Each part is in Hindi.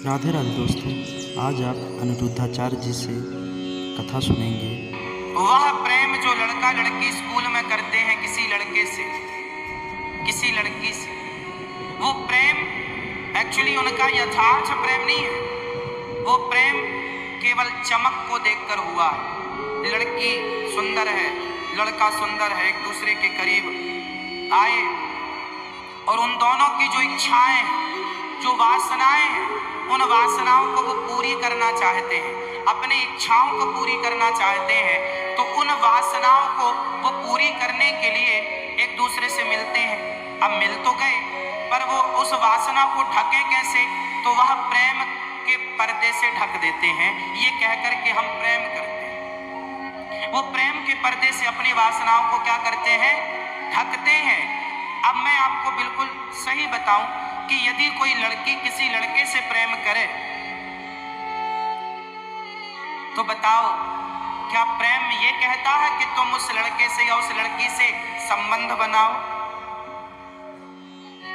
राधे राधे दोस्तों, आज आप अनिरुद्धाचार्य जी से कथा सुनेंगे। वह प्रेम जो लड़का लड़की स्कूल में करते हैं किसी लड़के से, किसी लड़की से, वो प्रेम एक्चुअली उनका यथार्थ प्रेम नहीं है। वो प्रेम केवल चमक को देखकर हुआ। लड़की सुंदर है, लड़का सुंदर है, एक दूसरे के करीब आए और उन दोनों की जो इच्छाएं हैं, जो वासनाएं हैं, उन वासनाओं को वो पूरी करना चाहते हैं, अपनी इच्छाओं को पूरी करना चाहते हैं। तो उन वासनाओं को वो पूरी करने के लिए एक दूसरे से मिलते हैं। अब मिल तो गए, पर वो उस वासना को ढके कैसे? तो वह प्रेम के पर्दे से ढक देते हैं, ये कहकर के हम प्रेम करते हैं। वो प्रेम के पर्दे से अपनी वासनाओं को क्या करते हैं? ढकते हैं। अब मैं आपको बिल्कुल सही बताऊं कि यदि कोई लड़की किसी लड़के से प्रेम करे तो बताओ, क्या प्रेम ये कहता है कि तुम उस लड़के से या उस लड़की से संबंध बनाओ?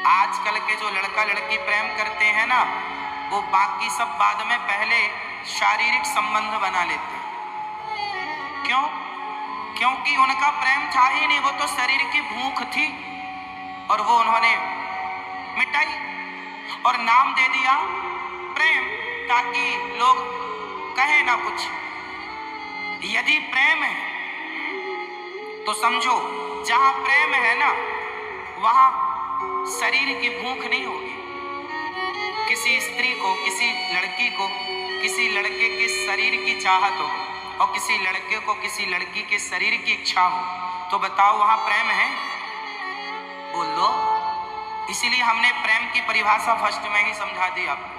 आजकल के जो लड़का लड़की प्रेम करते हैं ना, वो बाकी सब बाद में पहले शारीरिक संबंध बना लेते हैं। क्यों? क्योंकि उनका प्रेम था ही नहीं, वो तो शरीर की भूख थी और वो उन्होंने मिटाई और नाम दे दिया प्रेम, ताकि लोग कहे ना कुछ। यदि प्रेम है तो समझो, जहां प्रेम है ना, वहां शरीर की भूख नहीं होगी। किसी स्त्री को, किसी लड़की को किसी लड़के के शरीर की चाहत हो और किसी लड़के को किसी लड़की के शरीर की इच्छा हो, तो बताओ वहां प्रेम है? बोलो। इसीलिए हमने प्रेम की परिभाषा फर्स्ट में ही समझा दी आपको।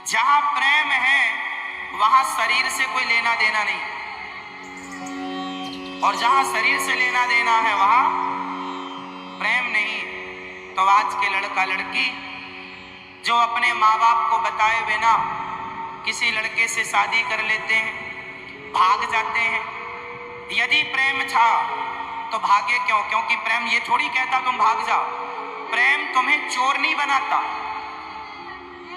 जहां प्रेम है वहां शरीर से कोई लेना देना नहीं, और जहां शरीर से लेना देना है वहां प्रेम नहीं। तो आज के लड़का लड़की जो अपने माँ बाप को बताए बिना किसी लड़के से शादी कर लेते हैं, भाग जाते हैं। यदि प्रेम था तो भागे क्यों? क्योंकि प्रेम ये थोड़ी कहता तुम भाग जाओ। प्रेम तुम्हें चोर नहीं बनाता।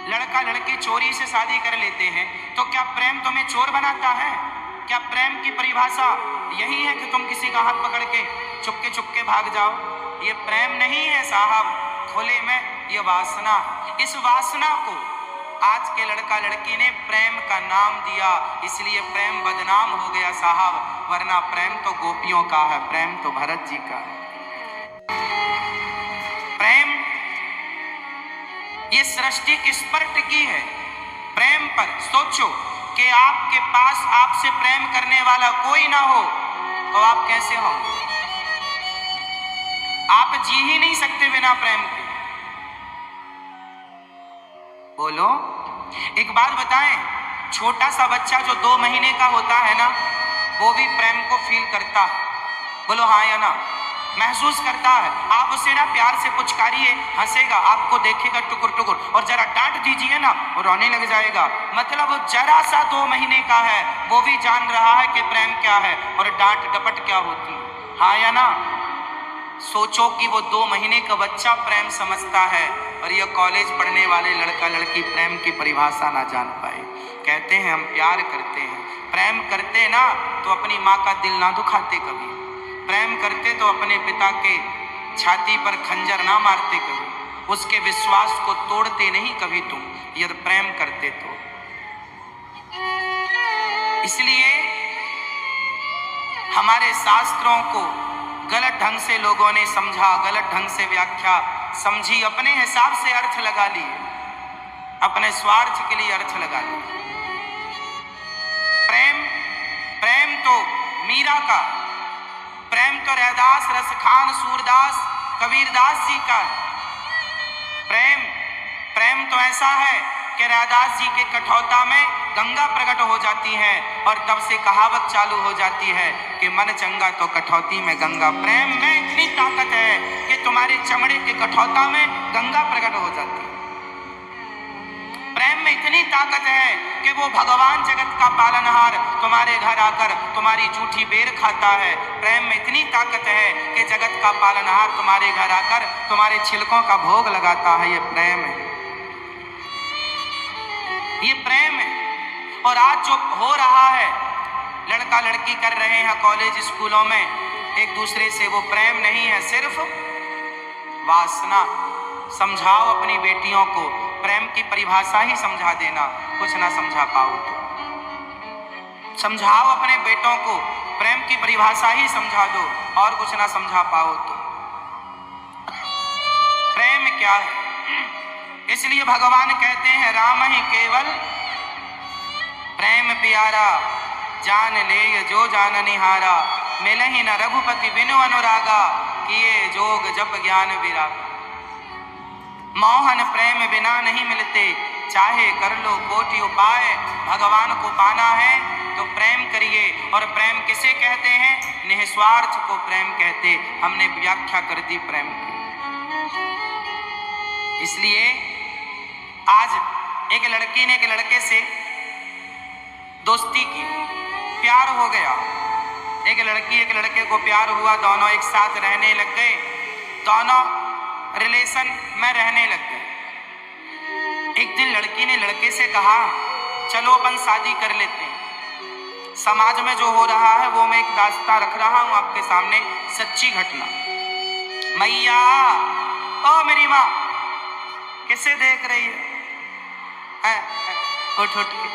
लड़का लड़की चोरी से शादी कर लेते हैं, तो क्या प्रेम तुम्हें चोर बनाता है? क्या प्रेम की परिभाषा यही है कि तुम किसी का हाथ पकड़ के चुपके भाग जाओ? ये प्रेम नहीं है साहब, खुले में ये वासना। इस वासना को आज के लड़का लड़की ने प्रेम का नाम दिया, इसलिए प्रेम बदनाम हो गया साहब। वरना प्रेम तो गोपियों का है, प्रेम तो भरत जी का है। प्रेम ये सृष्टि किस पर टिकी है? प्रेम पर। सोचो कि आपके पास आपसे प्रेम करने वाला कोई ना हो तो आप कैसे हो? आप जी ही नहीं सकते बिना प्रेम के। बोलो। एक बात बताएं, छोटा सा बच्चा जो 2 महीने का होता है ना, वो भी प्रेम को फील करता है। बोलो हाँ या ना? महसूस करता है। आप उसे ना प्यार से पुचकारिए, हंसेगा, आपको देखेगा टुकुर टुकुर, और जरा डांट दीजिए ना, वो रोने लग जाएगा। मतलब वो जरा सा 2 महीने का है, वो भी जान रहा है कि प्रेम क्या है और डांट डपट क्या होती है। हाँ या ना? सोचो कि वो 2 महीने का बच्चा प्रेम समझता है और ये कॉलेज पढ़ने वाले लड़का लड़की प्रेम की परिभाषा ना जान पाए। कहते हैं हम प्यार करते हैं, प्रेम करते ना तो अपनी माँ का दिल ना दुखाते कभी, प्रेम करते तो अपने पिता के छाती पर खंजर ना मारते कभी, उसके विश्वास को तोड़ते नहीं कभी तुम, यदि प्रेम करते तो। इसलिए हमारे शास्त्रों को गलत ढंग से लोगों ने समझा, गलत ढंग से व्याख्या समझी, अपने हिसाब से अर्थ लगा लिए, अपने स्वार्थ के लिए अर्थ लगा लिए। प्रेम तो मीरा का, प्रेम तो रैदास, रसखान, सूरदास, कबीरदास जी का है। प्रेम तो ऐसा है कि रैदास जी के कठौता में गंगा प्रकट हो जाती है और तब से कहावत चालू हो जाती है कि मन चंगा तो कठौती में गंगा। प्रेम में इतनी ताकत है कि तुम्हारे चमड़े के कठौता में गंगा प्रकट हो जाती है। प्रेम में इतनी ताकत है कि वो भगवान जगत का पालनहार तुम्हारे घर आकर तुम्हारी जूठी बेर खाता है। प्रेम में इतनी ताकत है कि जगत का पालनहार तुम्हारे घर आकर तुम्हारे छिलकों का भोग लगाता है। ये प्रेम है। ये प्रेम है। और आज जो हो रहा है, लड़का लड़की कर रहे हैं कॉलेज स्कूलों में एक दूसरे से, वो प्रेम नहीं है, सिर्फ वासना। समझाओ अपनी बेटियों को, प्रेम की परिभाषा ही समझा देना, कुछ ना समझा पाओ तो समझाओ अपने बेटों को, प्रेम की परिभाषा ही समझा दो, और कुछ ना समझा पाओ तो प्रेम क्या है। इसलिए भगवान कहते हैं राम ही केवल प्रेम प्यारा, जान ले जो जान निहारा, मिलहि न रघुपति बिनु अनुरागा, किए जोग जप ज्ञान विरागा। मोहन प्रेम बिना नहीं मिलते, चाहे कर लो कोटि उपाय, भगवान को पाना है तो प्रेम करिए। और प्रेम किसे कहते हैं? निस्वार्थ को प्रेम कहते। हमने व्याख्या कर दी प्रेम की। इसलिए आज एक लड़की ने एक लड़के से दोस्ती की, प्यार हो गया। एक लड़की एक लड़के को प्यार हुआ, दोनों एक साथ रहने लग गए, दोनों रिलेशन में रहने लग गए। एक दिन लड़की ने लड़के से कहा चलो अपन शादी कर लेते हैं। समाज में जो हो रहा है वो मैं एक दास्तां रख रहा हूं आपके सामने, सच्ची घटना। मैया, ओ मेरी माँ, किसे देख रही है? उठ उठ के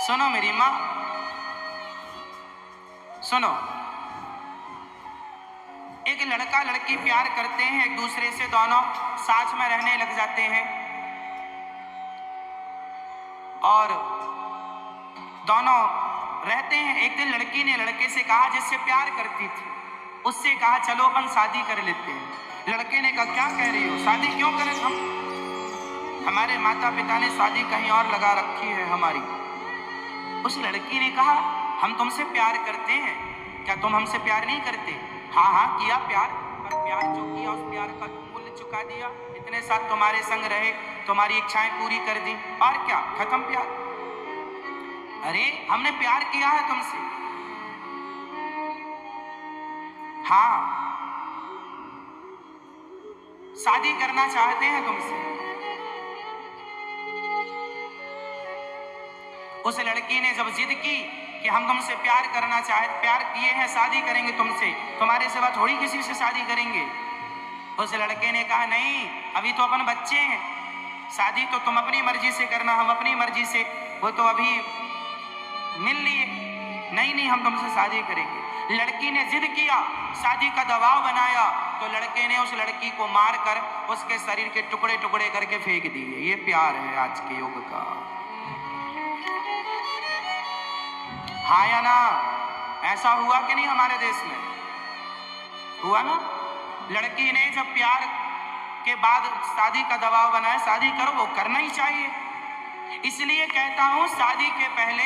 सुनो मेरी माँ, सुनो। एक लड़का लड़की प्यार करते हैं एक दूसरे से, दोनों साथ में रहने लग जाते हैं और दोनों रहते हैं। एक दिन लड़की ने लड़के से कहा, जिससे प्यार करती थी उससे कहा चलो अपन शादी कर लेते हैं। लड़के ने कहा क्या कह रही हो, शादी क्यों करें हम? हमारे माता पिता ने शादी कहीं और लगा रखी है हमारी। उस लड़की ने कहा हम तुमसे प्यार करते हैं, क्या तुम हमसे प्यार नहीं करते? हाँ हाँ किया प्यार, पर प्यार जो किया उस प्यार का मूल्य चुका दिया। इतने साल तुम्हारे संग रहे, तुम्हारी इच्छाएं पूरी कर दी, और क्या, खत्म प्यार? अरे हमने प्यार किया है तुमसे। हाँ, शादी करना चाहते हैं तुमसे। उस लड़की ने जब जिद की कि हम तुमसे प्यार किए हैं, शादी करेंगे तुमसे, तुम्हारे सिवा थोड़ी किसी से शादी करेंगे। उस लड़के ने कहा नहीं, अभी तो अपन बच्चे हैं, शादी तो तुम अपनी मर्जी से करना, हम अपनी मर्जी से, वो तो अभी मिल लिए। नहीं नहीं, हम तुमसे शादी करेंगे। लड़की ने जिद किया, शादी का दबाव बनाया, तो लड़के ने उस लड़की को मारकर उसके शरीर के टुकड़े टुकड़े करके फेंक दिए। ये प्यार है आज के युग का। हाँ या ना? ऐसा हुआ कि नहीं हमारे देश में? हुआ ना? लड़की ने जब प्यार के बाद शादी का दबाव बनाया, शादी करो, वो करना ही चाहिए। इसलिए कहता हूं, शादी के पहले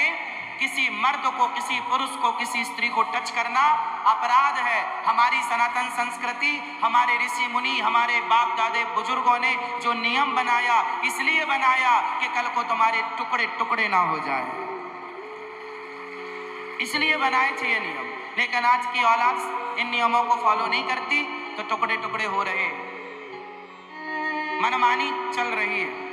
किसी मर्द को, किसी पुरुष को, किसी स्त्री को टच करना अपराध है। हमारी सनातन संस्कृति, हमारे ऋषि मुनि, हमारे बाप दादे बुजुर्गों ने जो नियम बनाया, इसलिए बनाया कि कल को तुम्हारे टुकड़े टुकड़े ना हो जाए, इसलिए बनाए थे ये नियम। लेकिन आज की औलाद इन नियमों को फॉलो नहीं करती, तो टुकड़े टुकड़े हो रहे हैं, मनमानी चल रही है।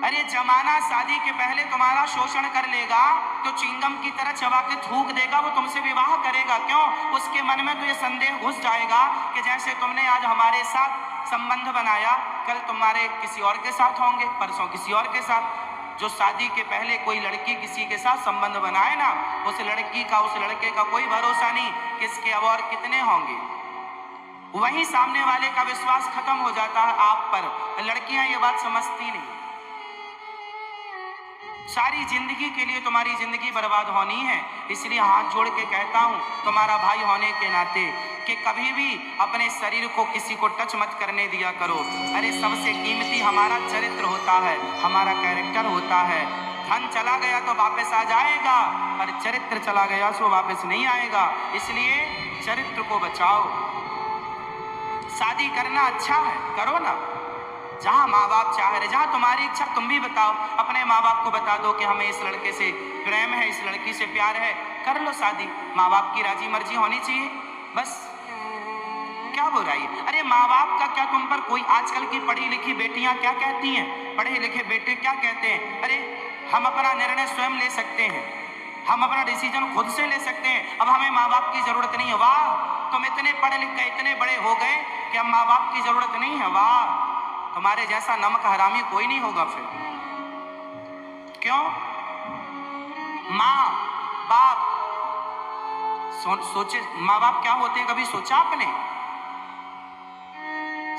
अरे जमाना शादी के पहले तुम्हारा शोषण कर लेगा तो चिंगम की तरह चबा के थूक देगा, वो तुमसे विवाह करेगा। क्यों? उसके मन में तो ये संदेह घुस जाएगा कि जैसे तुमने आज हमारे साथ संबंध बनाया, कल तुम्हारे किसी और के साथ होंगे, परसों किसी और के साथ। जो शादी के पहले कोई लड़की किसी के साथ संबंध बनाए ना, उस लड़की का, उस लड़के का कोई भरोसा नहीं किसके अब और कितने होंगे। वहीं सामने वाले का विश्वास खत्म हो जाता है आप पर। लड़कियां ये बात समझती नहीं। सारी जिंदगी के लिए तुम्हारी जिंदगी बर्बाद होनी है। इसलिए हाथ जोड़ के कहता हूं तुम्हारा भाई होने के नाते कि कभी भी अपने शरीर को किसी को टच मत करने दिया करो। अरे सबसे कीमती हमारा चरित्र होता है, हमारा कैरेक्टर होता है। धन चला गया तो वापस आ जाएगा, पर चरित्र चला गया सो वापस नहीं आएगा। इसलिए चरित्र को बचाओ। शादी करना अच्छा है, करो ना, जहां माँ बाप चाह रहे, जहां तुम्हारी इच्छा, तुम भी बताओ, अपने माँ बाप को बता दो कि हमें इस लड़के से प्रेम है, इस लड़की से प्यार है, कर लो शादी। माँ बाप की राजी मर्जी होनी चाहिए, बस। क्या बोल बुराई। अरे माँ बाप का क्या तुम पर कोई, आजकल की पढ़ी लिखी बेटियां क्या कहती हैं, पढ़े लिखे बेटे क्या कहते हैं, अरे हम अपना निर्णय स्वयं ले सकते हैं, हम अपना डिसीजन खुद से ले सकते हैं, अब हमें माँ बाप की जरूरत नहीं है। वाह, तुम इतने पढ़े लिख गए, इतने बड़े हो गए कि अब माँ बाप की जरूरत नहीं है। वाह, तुम्हारे जैसा नमक हरामी कोई नहीं होगा फिर। क्यों? माँ बाप सोचे, माँ बाप क्या होते हैं, कभी सोचा आपने?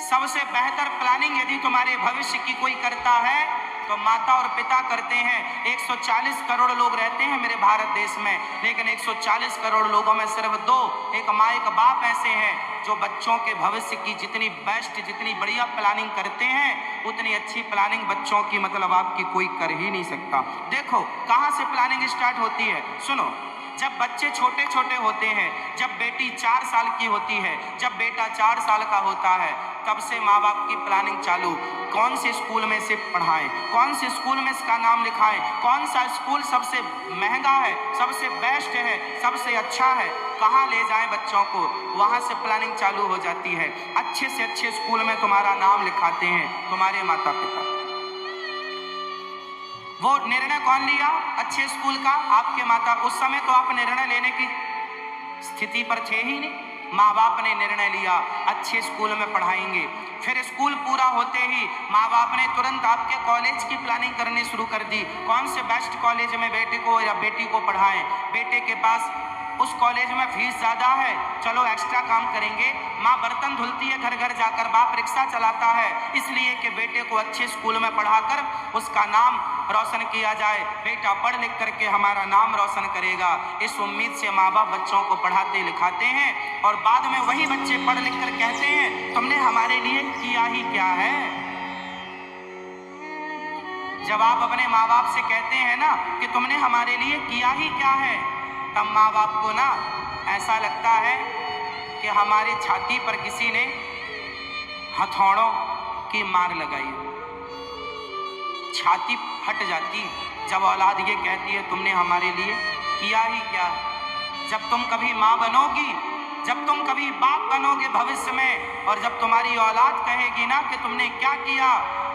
सबसे बेहतर प्लानिंग यदि तुम्हारे भविष्य की कोई करता है तो माता और पिता करते हैं। 140 करोड़ लोग रहते हैं मेरे भारत देश में, लेकिन 140 करोड़ लोगों में सिर्फ 2, एक माँ एक बाप ऐसे हैं जो बच्चों के भविष्य की जितनी बेस्ट, जितनी बढ़िया प्लानिंग करते हैं, उतनी अच्छी प्लानिंग बच्चों की मतलब आपकी कोई कर ही नहीं सकता। देखो कहाँ से प्लानिंग स्टार्ट होती है, सुनो। जब बच्चे छोटे छोटे होते हैं, जब बेटी 4 साल की होती है, जब बेटा 4 साल का होता है, तब से माँ बाप की प्लानिंग चालू। कौन से स्कूल में से पढ़ाएं, कौन से स्कूल में इसका नाम लिखाएं, कौन सा स्कूल सबसे महंगा है, सबसे बेस्ट है, सबसे अच्छा है, कहाँ ले जाएं बच्चों को, वहाँ से प्लानिंग चालू हो जाती है। अच्छे से अच्छे स्कूल में तुम्हारा नाम लिखाते हैं तुम्हारे माता पिता। वो निर्णय कौन लिया अच्छे स्कूल का? आपके माता। उस समय तो आप निर्णय लेने की स्थिति पर थे ही नहीं, माँ बाप ने निर्णय लिया अच्छे स्कूल में पढ़ाएंगे। फिर स्कूल पूरा होते ही माँ बाप ने तुरंत आपके कॉलेज की प्लानिंग करनी शुरू कर दी। कौन से बेस्ट कॉलेज में बेटे को या बेटी को पढ़ाएं, बेटे के पास उस कॉलेज में फीस ज़्यादा है, चलो एक्स्ट्रा काम करेंगे। माँ बर्तन धुलती है घर घर जाकर, बाप रिक्शा चलाता है, इसलिए कि बेटे को अच्छे स्कूल में पढ़ाकर उसका नाम रोशन किया जाए। बेटा पढ़ लिख करके हमारा नाम रोशन करेगा, इस उम्मीद से माँ बाप बच्चों को पढ़ाते लिखाते हैं। और बाद में वही बच्चे पढ़ लिख कर कहते हैं तुमने हमारे लिए किया ही क्या है। जब आप अपने माँ बाप से कहते हैं ना कि तुमने हमारे लिए किया ही क्या है, तब माँ बाप को ना ऐसा लगता है कि हमारी छाती पर किसी ने हथौड़ों की मार लगाई, छाती फट जाती जब औलाद ये कहती है तुमने हमारे लिए किया ही क्या। जब तुम कभी माँ बनोगी, जब तुम कभी बाप बनोगे भविष्य में, और जब तुम्हारी औलाद कहेगी ना कि तुमने क्या किया,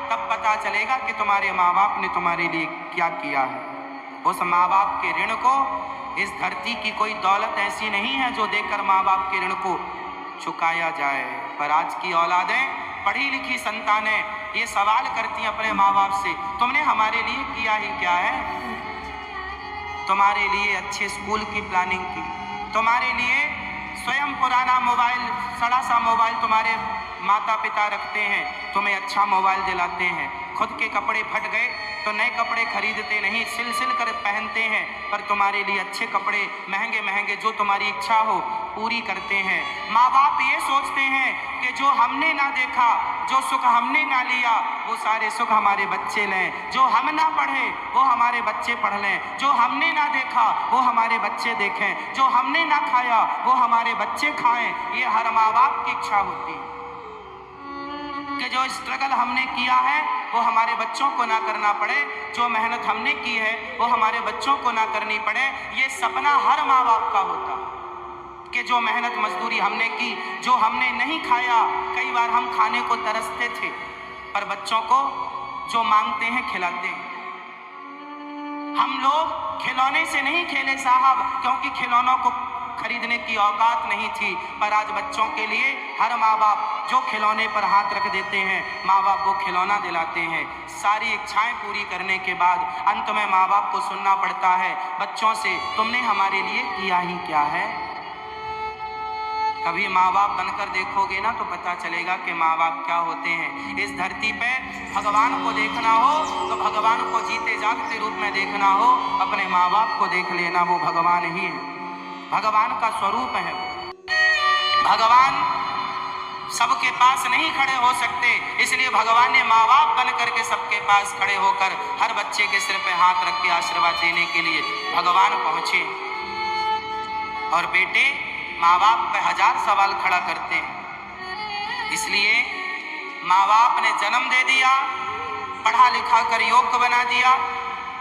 तब पता चलेगा कि तुम्हारे माँ बाप ने तुम्हारे लिए क्या किया है। उस माँ बाप के ऋण को, इस धरती की कोई दौलत ऐसी नहीं है जो देकर माँ बाप के ऋण को चुकाया जाए। पर आज की औलादें, पढ़ी लिखी संतानें ये सवाल करती हैं अपने माँ बाप से, तुमने हमारे लिए किया ही क्या है। तुम्हारे लिए अच्छे स्कूल की प्लानिंग की, तुम्हारे लिए स्वयं पुराना मोबाइल, सड़ा सा मोबाइल तुम्हारे माता पिता रखते हैं, तुम्हें अच्छा मोबाइल दिलाते हैं। खुद के कपड़े फट गए तो नए कपड़े खरीदते नहीं, सिल सिल कर पहनते हैं, पर तुम्हारे लिए अच्छे कपड़े महंगे महंगे जो तुम्हारी इच्छा हो पूरी करते हैं। माँ बाप ये सोचते हैं कि जो हमने ना देखा, जो सुख हमने ना लिया, वो सारे सुख हमारे बच्चे लें। जो हम ना पढ़े वो हमारे बच्चे पढ़ लें, जो हमने ना देखा वो हमारे बच्चे देखें, जो हमने ना खाया वो हमारे बच्चे खाएं। ये हर माँ बाप की इच्छा होती है कि जो स्ट्रगल हमने किया है वो हमारे बच्चों को ना करना पड़े, जो मेहनत हमने की है वो हमारे बच्चों को ना करनी पड़े। ये सपना हर माँ बाप का होता कि जो मेहनत मजदूरी हमने की, जो हमने नहीं खाया, कई बार हम खाने को तरसते थे, पर बच्चों को जो मांगते हैं खिलाते हैं। हम लोग खिलौने से नहीं खेले साहब, क्योंकि खिलौनों को खरीदने की औकात नहीं थी, पर आज बच्चों के लिए हर माँ बाप जो खिलौने पर हाथ रख देते हैं, माँ बाप वो खिलौना दिलाते हैं। सारी इच्छाएं पूरी करने के बाद अंत में माँ बाप को सुनना पड़ता है बच्चों से, तुमने हमारे लिए किया ही क्या है। कभी माँ बाप बनकर देखोगे ना तो पता चलेगा कि माँ बाप क्या होते हैं। इस धरती पे भगवान को देखना हो तो भगवान को जीते जागते रूप में देखना हो, अपने माँ बाप को देख लेना, वो भगवान ही है, भगवान का स्वरूप है। भगवान सबके पास नहीं खड़े हो सकते, इसलिए भगवान ने माँ बाप बन करके सबके पास खड़े होकर हर बच्चे के सिर पे हाथ रख के आशीर्वाद देने के लिए भगवान पहुंचे। और बेटे माँ बाप पे 1000 सवाल खड़ा करते हैं, इसलिए माँ बाप ने जन्म दे दिया, पढ़ा लिखा कर योग्य बना दिया,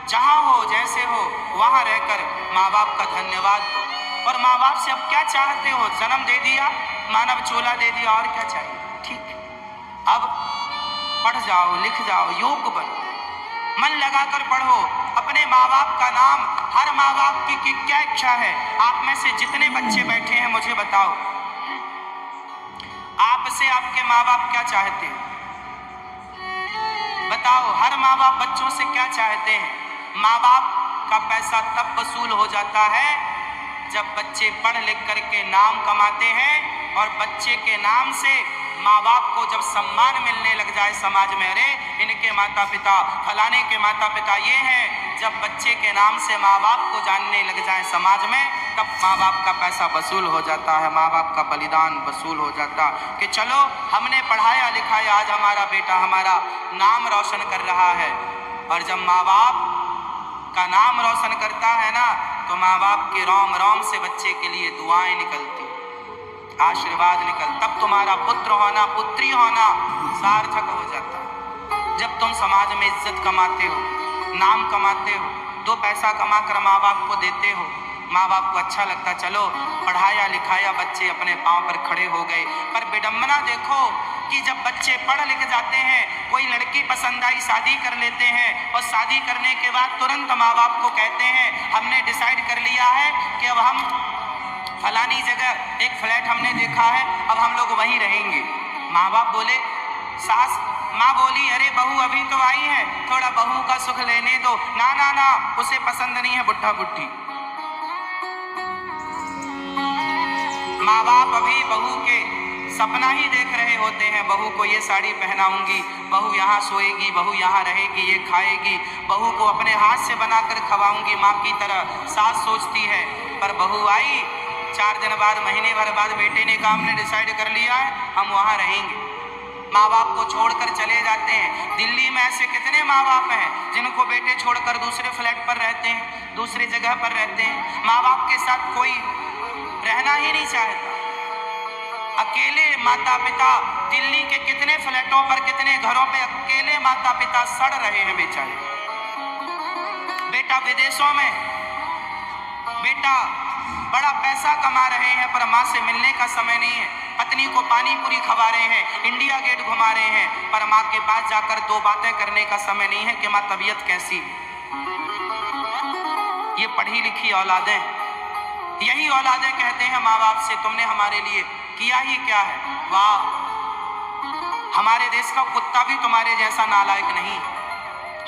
जहाँ हो जैसे हो वहाँ रहकर माँ बाप का धन्यवाद दो। और माँ बाप से अब क्या चाहते हो, जन्म दे दिया, मानव चोला दे दिया, और क्या चाहिए? ठीक, अब पढ़ जाओ, लिख जाओ, योग्य बनो, मन लगाकर पढ़ो, अपने माँ बाप का नाम, हर माँ बाप की क्या इच्छा है? आप में से जितने बच्चे बैठे हैं मुझे बताओ, आपसे आपके माँ बाप क्या चाहते हैं? बताओ, हर माँ बाप बच्चों से क्या चाहते हैं? माँ बाप का पैसा तब वसूल हो जाता है जब बच्चे पढ़ लिख करके नाम कमाते हैं, और बच्चे के नाम से माँ बाप को जब सम्मान मिलने लग जाए समाज में, अरे इनके माता पिता, फलाने के माता पिता ये हैं, जब बच्चे के नाम से माँ बाप को जानने लग जाए समाज में, तब माँ बाप का पैसा वसूल हो जाता है, माँ बाप का बलिदान वसूल हो जाता कि चलो हमने पढ़ाया लिखाया, आज हमारा बेटा हमारा नाम रोशन कर रहा है। और जब माँ बाप का नाम रोशन करता है ना, तो माँ बाप के रोम रोम से बच्चे के लिए दुआएं निकलती, आशीर्वाद निकल, तब तुम्हारा पुत्र होना, पुत्री होना सार्थक हो जाता है। जब तुम समाज में इज्जत कमाते हो, नाम कमाते हो, दो पैसा कमा कर माँ बाप को देते हो, माँ बाप को अच्छा लगता, चलो पढ़ाया लिखाया बच्चे अपने पाँव पर खड़े हो गए। पर विडम्बना देखो कि जब बच्चे पढ़ लिख जाते हैं, कोई लड़की पसंद आई, शादी कर लेते हैं, और शादी करने के बाद तुरंत माँ बाप को कहते हैं हमने डिसाइड कर लिया है कि अब हम फलानी जगह एक फ्लैट हमने देखा है, अब हम लोग वहीं रहेंगे। माँ बाप बोले, माँ बोली अरे बहू अभी तो आई है, थोड़ा बहू का सुख लेने दो। ना ना ना, उसे पसंद नहीं है बुढ़ा बुढ़ी। माँ बाप अभी बहू के सपना ही देख रहे होते हैं, बहू को ये साड़ी पहनाऊंगी, बहू यहाँ सोएगी, बहू यहाँ रहेगी, ये खाएगी, बहू को अपने हाथ से बनाकर खवाऊंगी माँ की तरह, सास सोचती है। पर बहू आई, 4 दिन बाद, महीने भर बाद बेटे ने कहा हमने डिसाइड कर लिया है हम वहाँ रहेंगे। माँ बाप को छोड़कर चले जाते हैं। दिल्ली में ऐसे कितने माँ बाप हैं जिनको बेटे छोड़कर दूसरे फ्लैट पर रहते हैं, दूसरी जगह पर रहते हैं, माँ बाप के साथ कोई रहना ही नहीं चाहता। अकेले माता पिता, दिल्ली के कितने फ्लैटों पर, कितने घरों पे अकेले माता पिता सड़ रहे हैं बेचारे। बेटा विदेशों में, बेटा बड़ा पैसा कमा रहे हैं, पर माँ से मिलने का समय नहीं है, पत्नी को पानी पूरी खवा रहे हैं, इंडिया गेट घुमा रहे हैं, पर माँ के पास जाकर 2 बातें करने का समय नहीं है कि माँ तबीयत कैसी। ये पढ़ी लिखी औलादें, यही औलादें कहते हैं माँ बाप से तुमने हमारे लिए किया ही क्या है। वाह, हमारे देश का कुत्ता भी तुम्हारे जैसा नालायक नहीं।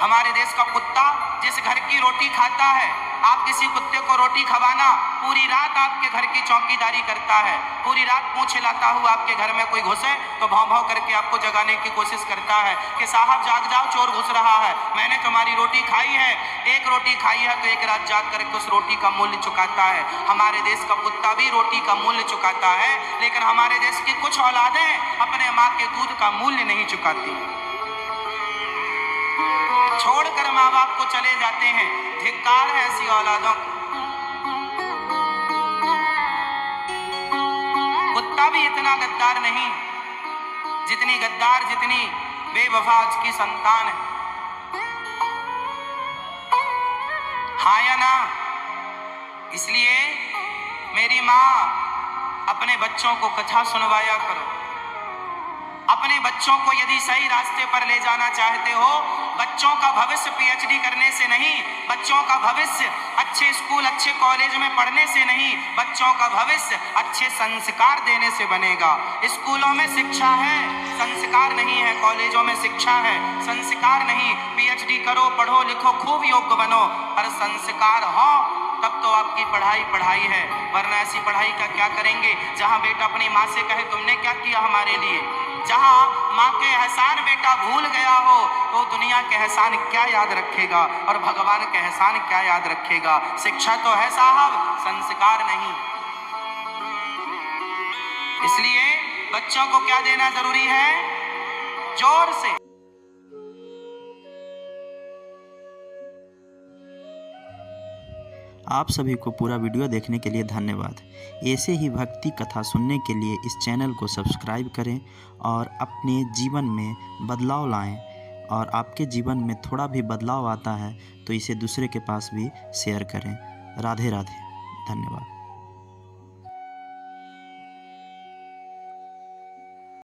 हमारे देश का कुत्ता जिस घर की रोटी खाता है, आप किसी कुत्ते को रोटी खवाना, पूरी रात आपके घर की चौकीदारी करता है, पूरी रात पूंछ हिलाता हुआ आपके घर में कोई घुसे तो भाव भाव करके आपको जगाने की कोशिश करता है कि साहब जाग जाओ, चोर घुस रहा है, मैंने तुम्हारी रोटी खाई है। एक रोटी खाई है तो एक रात जाग करके उस रोटी का मूल्य चुकाता है। हमारे देश का कुत्ता भी रोटी का मूल्य चुकाता है, लेकिन हमारे देश की कुछ औलादें अपने माँ के दूध का मूल्य नहीं चुकाती, छोड़कर माँ बाप को चले जाते हैं। धिक्कार है ऐसी औलादों को। कुत्ता भी इतना गद्दार नहीं जितनी गद्दार, जितनी बेवफा की संतान है। हाँ या ना? इसलिए मेरी माँ, अपने बच्चों को कथा सुनवाया करो। अपने बच्चों को यदि सही रास्ते पर ले जाना चाहते हो, बच्चों का भविष्य पीएचडी करने से नहीं, बच्चों का भविष्य अच्छे स्कूल अच्छे कॉलेज में पढ़ने से नहीं, बच्चों का भविष्य अच्छे संस्कार देने से बनेगा। स्कूलों में शिक्षा है, संस्कार नहीं है, कॉलेजों में शिक्षा है, संस्कार नहीं। पीएचडी करो, पढ़ो लिखो, खूब योग्य बनो, पर संस्कार हो तब तो आपकी पढ़ाई पढ़ाई है, वरना ऐसी पढ़ाई का क्या करेंगे जहाँ बेटा अपनी माँ से कहे तुमने क्या किया हमारे लिए। जहाँ माँ के एहसान बेटा भूल गया हो तो दुनिया के एहसान क्या याद रखेगा और भगवान के एहसान क्या याद रखेगा। शिक्षा तो है साहब, संस्कार नहीं। इसलिए बच्चों को क्या देना जरूरी है? जोर से। आप सभी को पूरा वीडियो देखने के लिए धन्यवाद। ऐसे ही भक्ति कथा सुनने के लिए इस चैनल को सब्सक्राइब करें और अपने जीवन में बदलाव लाएं। और आपके जीवन में थोड़ा भी बदलाव आता है तो इसे दूसरे के पास भी शेयर करें। राधे राधे, धन्यवाद।